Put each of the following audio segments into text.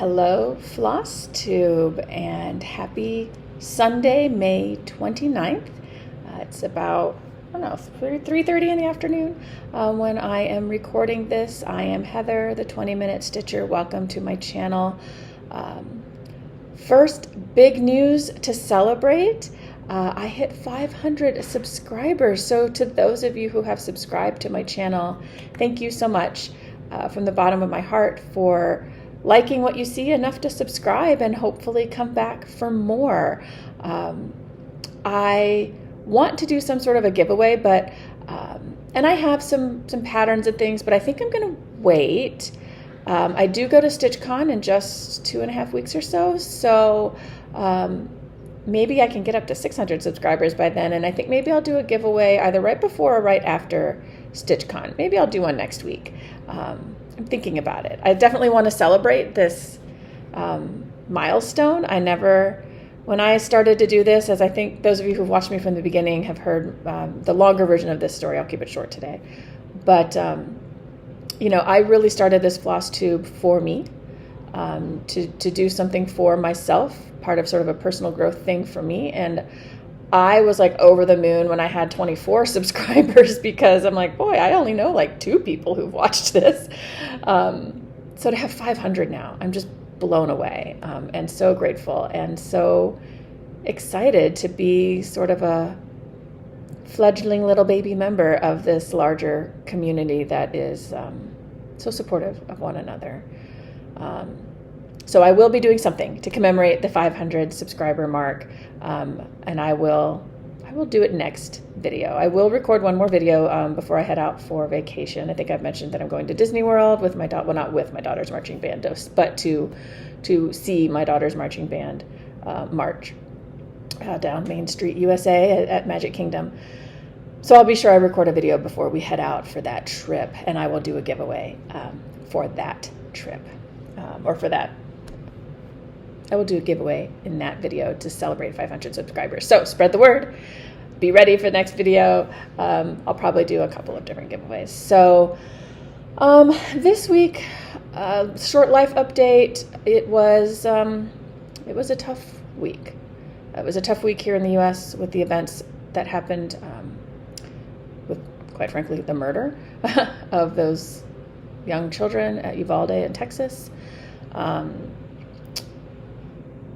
Hello, Flosstube, and happy Sunday, May 29th. It's about, 3:30 in the afternoon when I am recording this. I am Heather, the 20-Minute Stitcher. Welcome to my channel. First, big news to celebrate. I hit 500 subscribers. So to those of you who have subscribed to my channel, thank you so much from the bottom of my heart for liking what you see enough to subscribe and hopefully come back for more. I want to do some sort of a giveaway, but and I have some patterns and things, but I think I'm going to wait. I do go to StitchCon in just 2.5 weeks or so, so maybe I can get up to 600 subscribers by then, and I think maybe I'll do a giveaway either right before or right after StitchCon. Maybe I'll do one next week. I'm thinking about it. I definitely want to celebrate this milestone. When I started to do this, as I think those of you who've watched me from the beginning have heard the longer version of this story. I'll keep it short today. But, I really started this Flosstube for me, to do something for myself, part of sort of a personal growth thing for me. And I was like over the moon when I had 24 subscribers because I'm like, boy, I only know like 2 people who've watched this. So to have 500 now, I'm just blown away and so grateful and so excited to be sort of a fledgling little baby member of this larger community that is so supportive of one another. So I will be doing something to commemorate the 500 subscriber mark, and I will do it next video. I will record one more video before I head out for vacation. I think I've mentioned that I'm going to Disney World with my not with my daughter's marching band, but to see my daughter's marching band march down Main Street, USA at Magic Kingdom. So I'll be sure I record a video before we head out for that trip, and I will do a giveaway for that trip, or for that. I will do a giveaway in that video to celebrate 500 subscribers. So spread the word. Be ready for the next video. I'll probably do a couple of different giveaways. So this week, short life update. It was a tough week. It was a tough week here in the U.S. with the events that happened, with, quite frankly, the murder of those young children at Uvalde in Texas.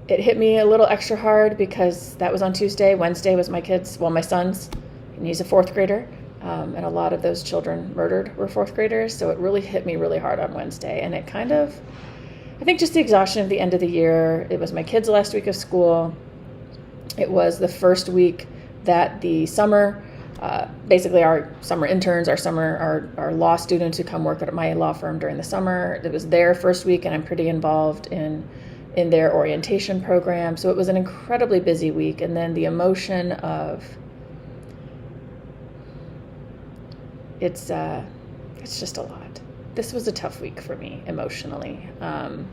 It hit me a little extra hard because that was on Tuesday. Wednesday was my son's, and he's a 4th grader, and a lot of those children murdered were 4th graders, so it really hit me really hard on Wednesday, and it kind of, I think just the exhaustion of the end of the year. It was my kids' last week of school. It was the first week that the summer, basically our summer interns, our law students who come work at my law firm during the summer, it was their first week, and I'm pretty involved in their orientation program. So it was an incredibly busy week. And then the emotion of, it's just a lot. This was a tough week for me emotionally. And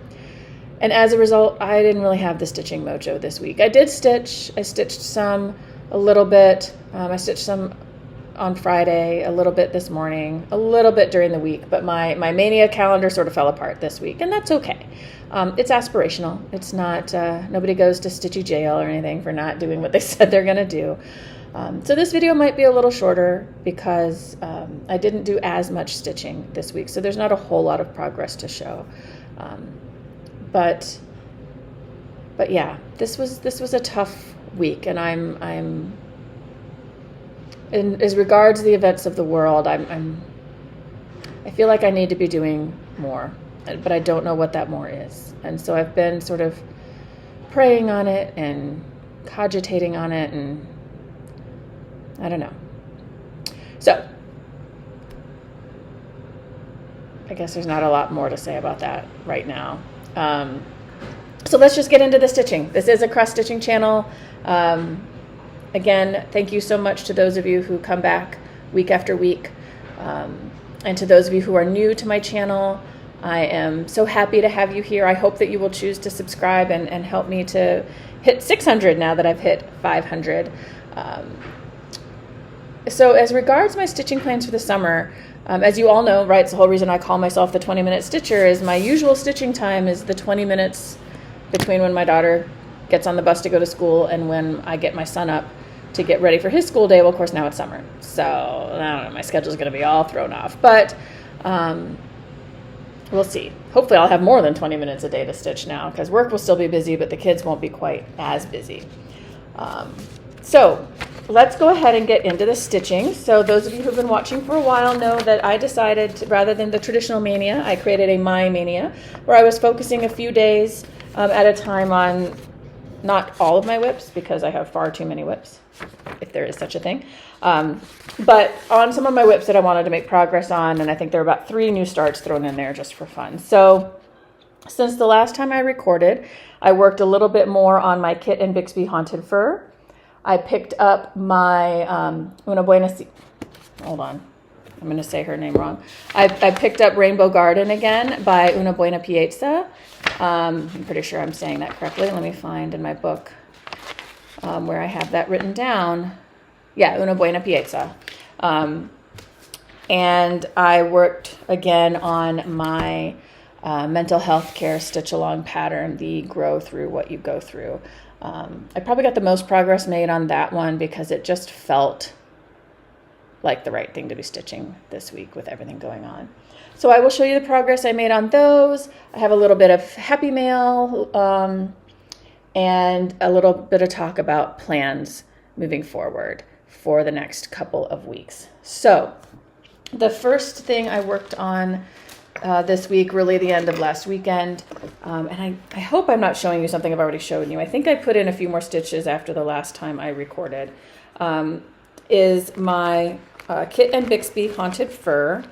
as a result, I didn't really have the stitching mojo this week. I did stitch. I stitched some a little bit. I stitched some on Friday, a little bit this morning, a little bit during the week, but my mania calendar sort of fell apart this week, and that's okay. It's aspirational. It's not, nobody goes to stitchy jail or anything for not doing what they said they're going to do. So this video might be a little shorter because I didn't do as much stitching this week, so there's not a whole lot of progress to show. But yeah, this was a tough week, and I'm in as regards the events of the world, I feel like I need to be doing more, but I don't know what that more is. And so I've been sort of praying on it and cogitating on it, and I don't know. So I guess there's not a lot more to say about that right now. So let's just get into the stitching. This is a cross-stitching channel. Again, thank you so much to those of you who come back week after week. And to those of you who are new to my channel, I am so happy to have you here. I hope that you will choose to subscribe and help me to hit 600 now that I've hit 500. So as regards my stitching plans for the summer, as you all know, right, it's the whole reason I call myself the 20-minute stitcher is my usual stitching time is the 20 minutes between when my daughter gets on the bus to go to school and when I get my son up to get ready for his school day. Well, of course, now it's summer. So, I don't know, my schedule's going to be all thrown off. But we'll see. Hopefully I'll have more than 20 minutes a day to stitch now because work will still be busy, but the kids won't be quite as busy. So let's go ahead and get into the stitching. So those of you who've been watching for a while know that I decided, rather than the traditional mania, I created a My Mania, where I was focusing a few days at a time on not all of my whips, because I have far too many whips, if there is such a thing, but on some of my whips that I wanted to make progress on, and I think there are about 3 new starts thrown in there just for fun. So since the last time I recorded, I worked a little bit more on my Kit and Bixby Haunted Fur. I picked up my Una Buena, hold on, I'm going to say her name wrong. I picked up Rainbow Garden again by Una Buena Pieza. I'm pretty sure I'm saying that correctly. Let me find in my book where I have that written down. Yeah, Una Buena Pieza. And I worked again on my mental health care stitch along pattern, the grow through what you go through. I probably got the most progress made on that one because it just felt like the right thing to be stitching this week with everything going on. So I will show you the progress I made on those. I have a little bit of happy mail and a little bit of talk about plans moving forward for the next couple of weeks. So the first thing I worked on this week, really the end of last weekend, and I hope I'm not showing you something I've already shown you. I think I put in a few more stitches after the last time I recorded, is my Kit and Bixby Haunted Fur.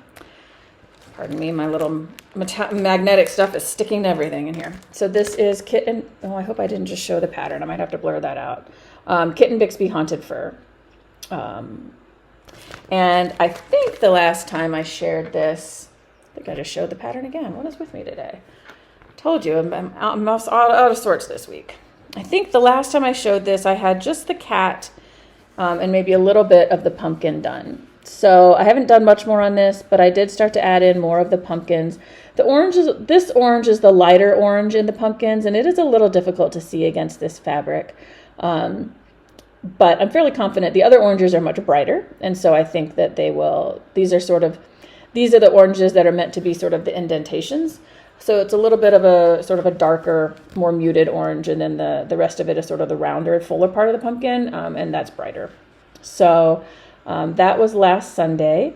Pardon me, my little magnetic stuff is sticking to everything in here. So this is Kit and, oh, I hope I didn't just show the pattern. I might have to blur that out. Kit and Bixby Haunted Fur. And I think the last time I shared this, I think I just showed the pattern again. What is with me today? Told you, I'm out of sorts this week. I think the last time I showed this, I had just the cat and maybe a little bit of the pumpkin done. So I haven't done much more on this, but I did start to add in more of the pumpkins. This orange is the lighter orange in the pumpkins, and it is a little difficult to see against this fabric. But I'm fairly confident the other oranges are much brighter, and so I think that they will, these are the oranges that are meant to be sort of the indentations. So it's a little bit of a sort of a darker, more muted orange, and then the rest of it is sort of the rounder, fuller part of the pumpkin, and that's brighter. So that was last Sunday,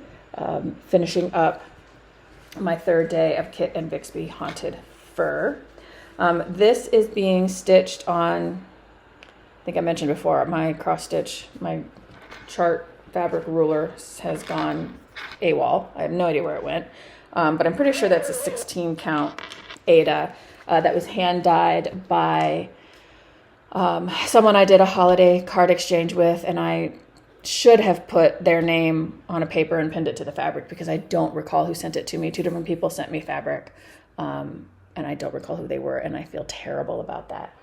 finishing up my 3rd day of Kit and Bixby Haunted Fur. This is being stitched on, I think I mentioned before, my cross stitch, my chart fabric ruler has gone AWOL. I have no idea where it went, but I'm pretty sure that's a 16 count Ada that was hand dyed by someone I did a holiday card exchange with, and I should have put their name on a paper and pinned it to the fabric because I don't recall who sent it to me. 2 different people sent me fabric, and I don't recall who they were, and I feel terrible about that.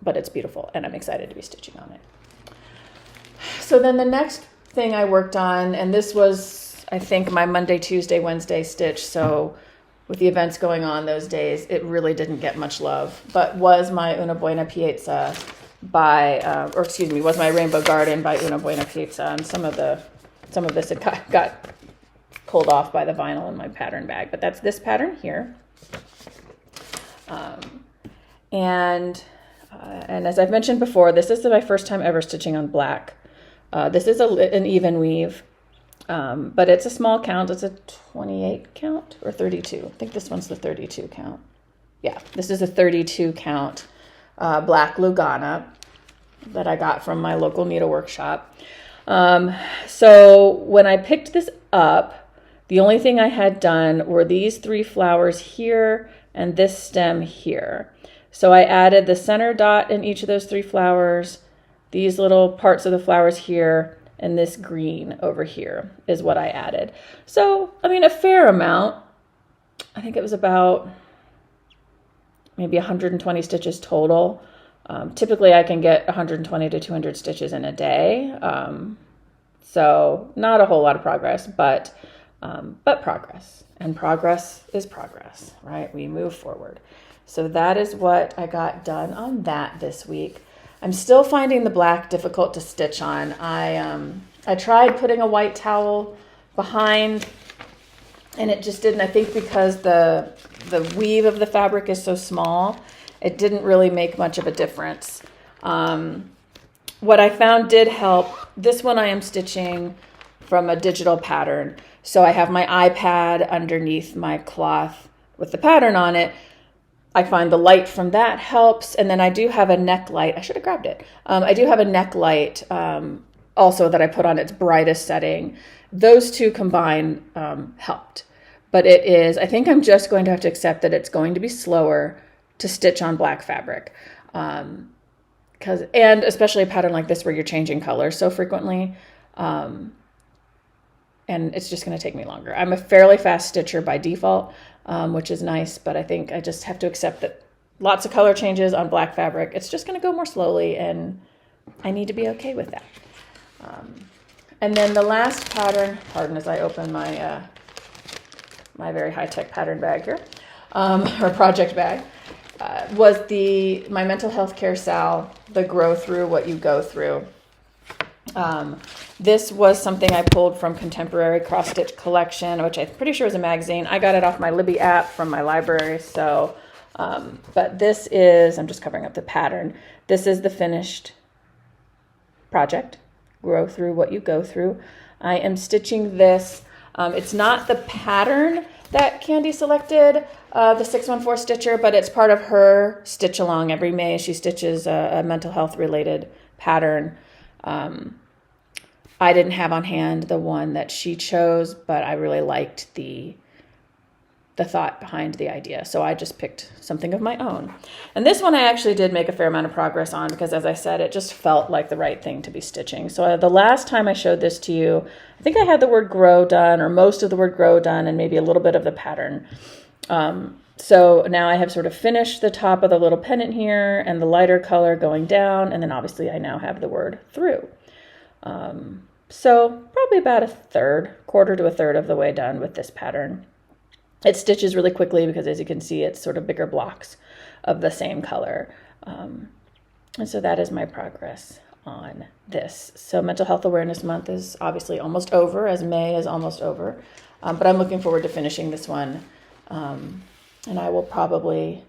But it's beautiful, and I'm excited to be stitching on it. So then the next thing I worked on, and this was, I think, my Monday, Tuesday, Wednesday stitch, so with the events going on those days, it really didn't get much love, but was my Una Buena Pieza was my Rainbow Garden by Una Buena Pieza, and some of this had got pulled off by the vinyl in my pattern bag, but that's this pattern here. And as I've mentioned before, this is my first time ever stitching on black. This is an even weave, but it's a small count. It's a 28 count or 32. I think this one's the 32 count. Yeah, this is a 32 count black Lugana that I got from my local needlework shop. So when I picked this up, the only thing I had done were these 3 flowers here and this stem here. So I added the center dot in each of those 3 flowers, these little parts of the flowers here, and this green over here is what I added. So, I mean, a fair amount. I think it was about maybe 120 stitches total. Typically I can get 120 to 200 stitches in a day. So not a whole lot of progress, but progress. And progress is progress, right? We move forward. So that is what I got done on that this week. I'm still finding the black difficult to stitch on. I tried putting a white towel behind, and it just didn't. I think because the weave of the fabric is so small, it didn't really make much of a difference. What I found did help. This one I am stitching from a digital pattern. So I have my iPad underneath my cloth with the pattern on it. I find the light from that helps. And then I do have a neck light. I should have grabbed it. I do have a neck light also that I put on its brightest setting. Those two combined helped. But it is, I think I'm just going to have to accept that it's going to be slower to stitch on black fabric. And especially a pattern like this where you're changing colors so frequently. And it's just going to take me longer. I'm a fairly fast stitcher by default, which is nice, but I think I just have to accept that lots of color changes on black fabric. It's just going to go more slowly, and I need to be okay with that. And then the last pattern, pardon as I open my my very high-tech pattern bag here, or project bag, was my mental health care SAL, the Grow Through What You Go Through. This was something I pulled from Contemporary Cross Stitch Collection, which I'm pretty sure is a magazine. I got it off my Libby app from my library. So, but this is, I'm just covering up the pattern. This is the finished project. Grow Through What You Go Through. I am stitching this. It's not the pattern that Candy selected, the 614 Stitcher, but it's part of her stitch along. Every May she stitches a mental health related pattern. I didn't have on hand the one that she chose, but I really liked the thought behind the idea. So I just picked something of my own. And this one I actually did make a fair amount of progress on because, as I said, it just felt like the right thing to be stitching. So the last time I showed this to you, I think I had the word grow done, or most of the word grow done, and maybe a little bit of the pattern. So now I have sort of finished the top of the little pennant here and the lighter color going down. And then obviously I now have the word through. So probably about quarter to a third of the way done with this pattern. It stitches really quickly because, as you can see, it's sort of bigger blocks of the same color. And so that is my progress on this. So Mental Health Awareness Month is obviously almost over, as May is almost over. But I'm looking forward to finishing this one. And I will probably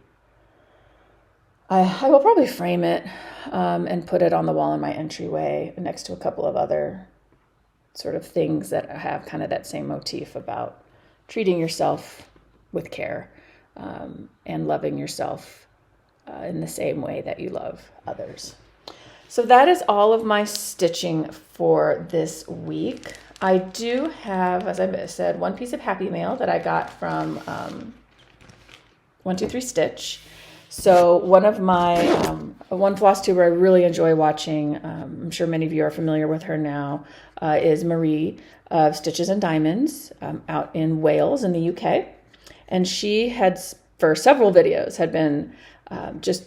frame it and put it on the wall in my entryway next to a couple of other sort of things that have kind of that same motif about treating yourself with care and loving yourself in the same way that you love others. So that is all of my stitching for this week. I do have, as I said, one piece of Happy Mail that I got from 123 Stitch. So one of my, one Flosstuber I really enjoy watching, I'm sure many of you are familiar with her now, is Marie of Stitches and Diamonds out in Wales in the UK. And she had, for several videos, had been just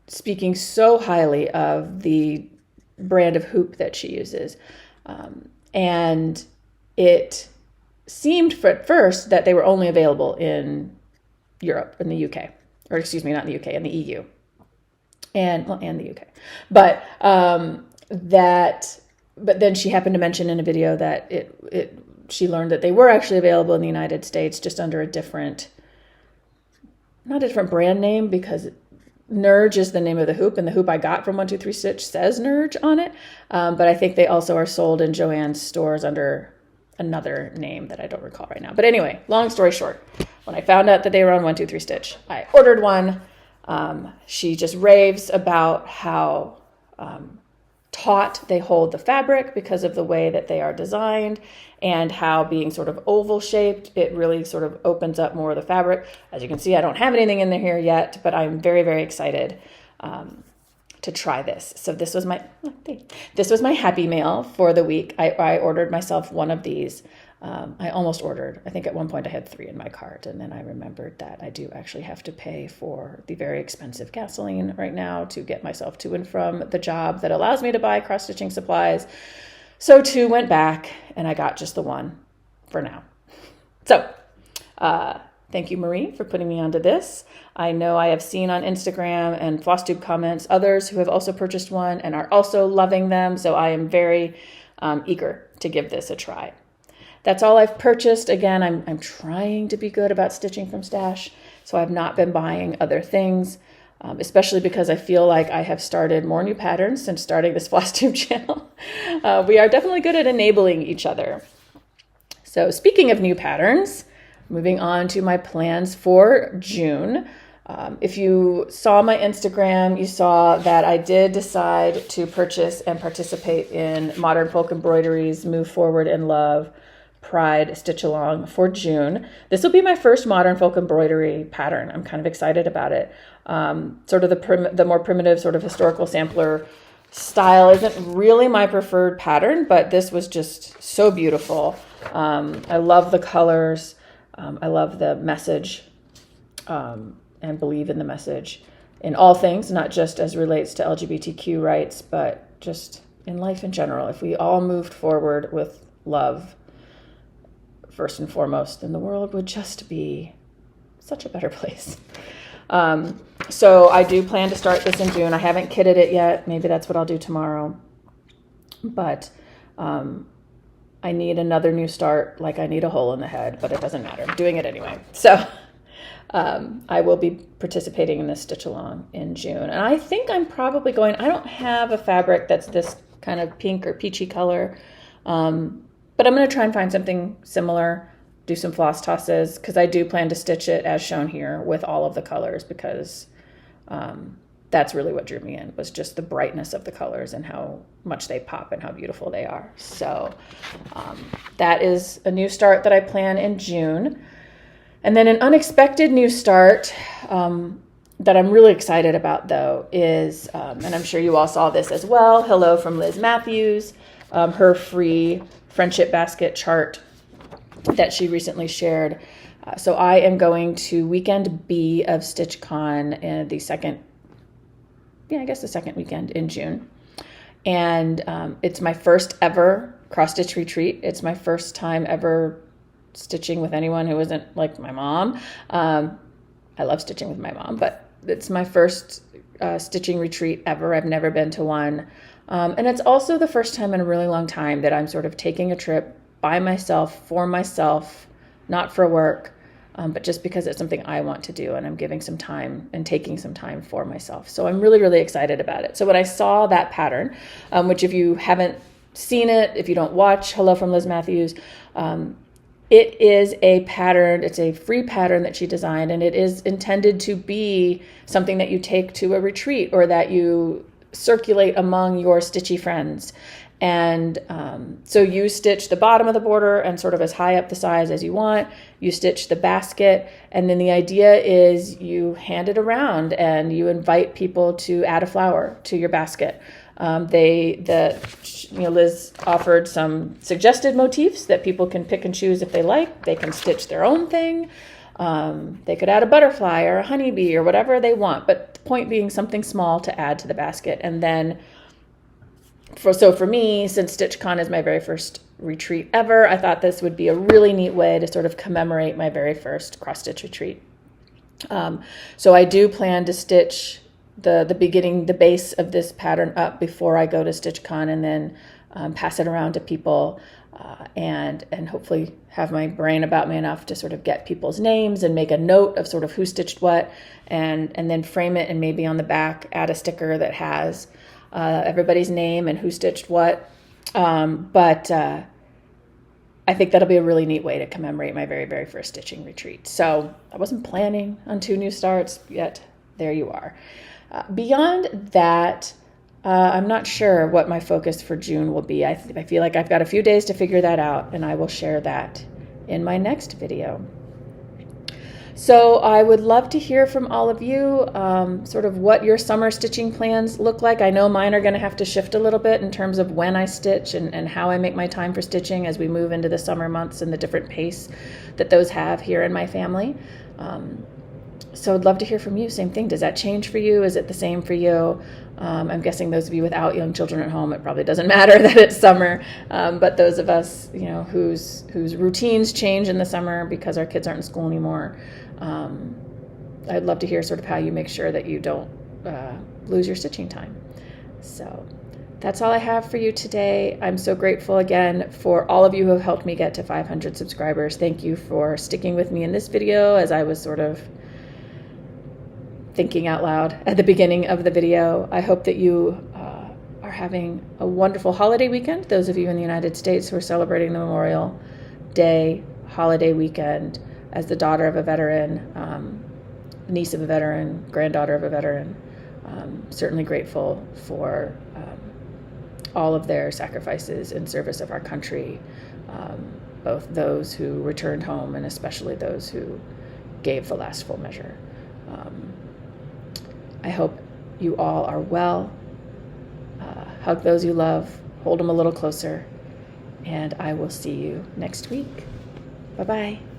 speaking so highly of the brand of hoop that she uses. And it seemed at first that they were only available in Europe, in the UK. Or excuse me, not in the UK, in the EU, and the UK. But but then she happened to mention in a video that she learned that they were actually available in the United States, just under a different, not a different brand name, because Nerge is the name of the hoop, and the hoop I got from 123 Stitch says Nerge on it. But I think they also are sold in Joann's stores under another name that I don't recall right now. But anyway, long story short, when I found out that they were on 123 Stitch, I ordered one. She just raves about how taut they hold the fabric because of the way that they are designed, and how being sort of oval shaped, it really sort of opens up more of the fabric. As you can see, I don't have anything in here yet, but I'm very, very excited to try this. So this was my Happy Mail for the week. I ordered myself one of these. I almost ordered. I think at one point I had 3 in my cart, and then I remembered that I do actually have to pay for the very expensive gasoline right now to get myself to and from the job that allows me to buy cross-stitching supplies. So 2 went back, and I got just the 1 for now. So thank you, Marie, for putting me onto this. I know I have seen on Instagram and Flosstube comments others who have also purchased one and are also loving them. So I am very eager to give this a try. That's all I've purchased. Again, I'm trying to be good about stitching from stash, so I've not been buying other things, especially because I feel like I have started more new patterns since starting this Flosstube channel. We are definitely good at enabling each other. So speaking of new patterns, moving on to my plans for June. If you saw my Instagram, you saw that I did decide to purchase and participate in Modern Folk Embroidery's Move Forward in Love Pride Stitch Along for June. This will be my first Modern Folk Embroidery pattern. I'm kind of excited about it. Sort of the more primitive sort of historical sampler style isn't really my preferred pattern, but this was just so beautiful. I love the colors. I love the message and believe in the message in all things, not just as relates to LGBTQ rights, but just in life in general. If we all moved forward with love, first and foremost, then the world would just be such a better place. So I do plan to start this in June. I haven't kitted it yet. Maybe that's what I'll do tomorrow. But I need another new start, like I need a hole in the head, but it doesn't matter. I'm doing it anyway. So I will be participating in this stitch along in June. And I think I'm probably going, I don't have a fabric that's this kind of pink or peachy color, but I'm going to try and find something similar, do some floss tosses, because I do plan to stitch it as shown here with all of the colors, because that's really what drew me in, was just the brightness of the colors and how much they pop and how beautiful they are. So that is a new start that I plan in June. And then an unexpected new start that I'm really excited about, though, is, and I'm sure you all saw this as well, hello from Liz Matthews, her free friendship basket chart that she recently shared. So I am going to weekend B of StitchCon in the second weekend in June. And it's my first ever cross-stitch retreat. It's my first time ever stitching with anyone who isn't like my mom. I love stitching with my mom, but it's my first stitching retreat ever. I've never been to one. And it's also the first time in a really long time that I'm sort of taking a trip by myself, for myself, not for work, but just because it's something I want to do, and I'm giving some time and taking some time for myself. So I'm really, really excited about it. So when I saw that pattern, which if you haven't seen it, if you don't watch Hello from Liz Matthews, it is a pattern, it's a free pattern that she designed, and it is intended to be something that you take to a retreat or that you circulate among your stitchy friends. And so you stitch the bottom of the border and sort of as high up the size as you want. You stitch the basket, and then the idea is you hand it around and you invite people to add a flower to your basket. Liz offered some suggested motifs that people can pick and choose if they like. They can stitch their own thing. They could add a butterfly or a honeybee or whatever they want, but the point being something small to add to the basket. And then for me, since StitchCon is my very first retreat ever, I thought this would be a really neat way to sort of commemorate my very first cross-stitch retreat. So I do plan to stitch the base of this pattern up before I go to StitchCon, and then pass it around to people, and hopefully have my brain about me enough to sort of get people's names and make a note of sort of who stitched what, and then frame it, and maybe on the back add a sticker that has everybody's name and who stitched what. But I think that'll be a really neat way to commemorate my very, very first stitching retreat. So I wasn't planning on 2 new starts, yet there you are. Beyond that, I'm not sure what my focus for June will be. I feel like I've got a few days to figure that out, and I will share that in my next video. So I would love to hear from all of you, sort of what your summer stitching plans look like. I know mine are going to have to shift a little bit in terms of when I stitch and how I make my time for stitching as we move into the summer months and the different pace that those have here in my family. So I'd love to hear from you. Same thing. Does that change for you? Is it the same for you? I'm guessing those of you without young children at home, it probably doesn't matter that it's summer. But those of us, whose routines change in the summer because our kids aren't in school anymore, I'd love to hear sort of how you make sure that you don't lose your stitching time. So that's all I have for you today. I'm so grateful again for all of you who have helped me get to 500 subscribers. Thank you for sticking with me in this video as I was sort of thinking out loud at the beginning of the video. I hope that you are having a wonderful holiday weekend. Those of you in the United States who are celebrating the Memorial Day holiday weekend, as the daughter of a veteran, niece of a veteran, granddaughter of a veteran, certainly grateful for all of their sacrifices in service of our country, both those who returned home and especially those who gave the last full measure. I hope you all are well. Hug those you love, hold them a little closer, and I will see you next week. Bye-bye.